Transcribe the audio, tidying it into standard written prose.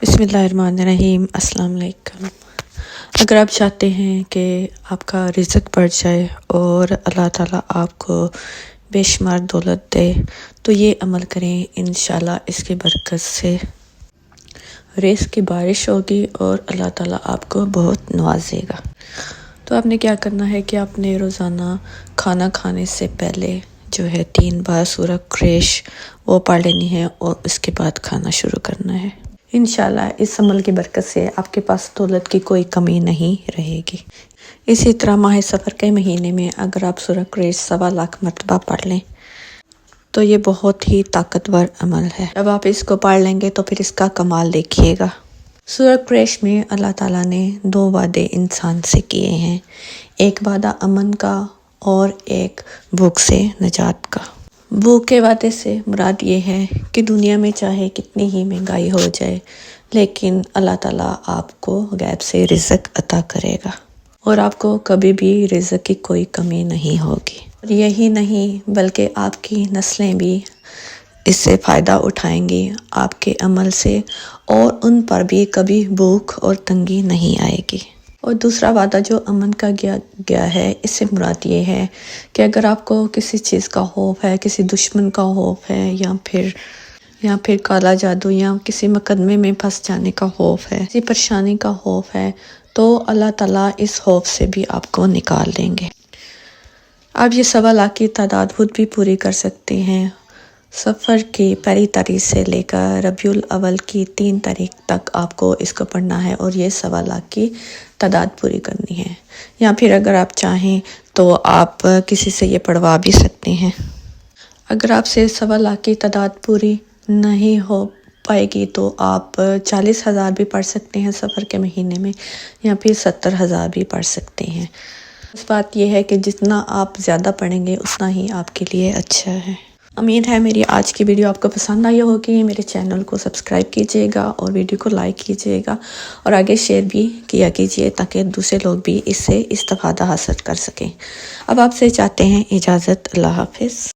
بسم اللہ الرحمن الرحیم۔ السلام علیکم۔ اگر آپ چاہتے ہیں کہ آپ کا رزق بڑھ جائے اور اللہ تعالیٰ آپ کو بے شمار دولت دے تو یہ عمل کریں، انشاءاللہ اس کی برکت سے رزق کی بارش ہوگی اور اللہ تعالیٰ آپ کو بہت نوازے گا۔ تو آپ نے کیا کرنا ہے کہ آپ نے روزانہ کھانا کھانے سے پہلے جو ہے 3 بار سورہ قریش وہ پڑھ لینی ہے اور اس کے بعد کھانا شروع کرنا ہے۔ انشاءاللہ اس عمل کی برکت سے آپ کے پاس دولت کی کوئی کمی نہیں رہے گی۔ اسی طرح ماہ سفر کے مہینے میں اگر آپ سورہ قریش 1.25 لاکھ مرتبہ پڑھ لیں تو یہ بہت ہی طاقتور عمل ہے۔ جب آپ اس کو پڑھ لیں گے تو پھر اس کا کمال دیکھیے گا۔ سورہ قریش میں اللہ تعالیٰ نے 2 وعدے انسان سے کیے ہیں، ایک وعدہ امن کا اور ایک بھوک سے نجات کا۔ بھوک کے وعدے سے مراد یہ ہے کہ دنیا میں چاہے کتنی ہی مہنگائی ہو جائے لیکن اللہ تعالیٰ آپ کو غیب سے رزق عطا کرے گا اور آپ کو کبھی بھی رزق کی کوئی کمی نہیں ہوگی۔ اور یہی نہیں بلکہ آپ کی نسلیں بھی اس سے فائدہ اٹھائیں گی آپ کے عمل سے، اور ان پر بھی کبھی بھوک اور تنگی نہیں آئے گی۔ اور دوسرا وعدہ جو امن کا گیا ہے، اس سے مراد یہ ہے کہ اگر آپ کو کسی چیز کا خوف ہے، کسی دشمن کا خوف ہے یا پھر کالا جادو یا کسی مقدمے میں پھنس جانے کا خوف ہے، کسی پریشانی کا خوف ہے، تو اللہ تعالیٰ اس خوف سے بھی آپ کو نکال دیں گے۔ آپ یہ 1.25 لاکھ کی تعداد خود بھی پوری کر سکتے ہیں۔ سفر کی 1 تاریخ سے لے کر ربیع الاول کی 3 تاریخ تک آپ کو اس کو پڑھنا ہے اور یہ 1.25 لاکھ کی تعداد پوری کرنی ہے، یا پھر اگر آپ چاہیں تو آپ کسی سے یہ پڑھوا بھی سکتے ہیں۔ اگر آپ سے 1.25 لاکھ کی تعداد پوری نہیں ہو پائے گی تو آپ 40,000 بھی پڑھ سکتے ہیں سفر کے مہینے میں، یا پھر 70,000 بھی پڑھ سکتے ہیں۔ اس بات یہ ہے کہ جتنا آپ زیادہ پڑھیں گے اتنا ہی آپ کے لیے اچھا ہے۔ امید ہے میری آج کی ویڈیو آپ کو پسند آئی ہوگی۔ میرے چینل کو سبسکرائب کیجیے گا اور ویڈیو کو لائک کیجیے گا اور آگے شیئر بھی کیا کیجیے تاکہ دوسرے لوگ بھی اس سے استفادہ حاصل کر سکیں۔ اب آپ سے چاہتے ہیں اجازت۔ اللہ حافظ۔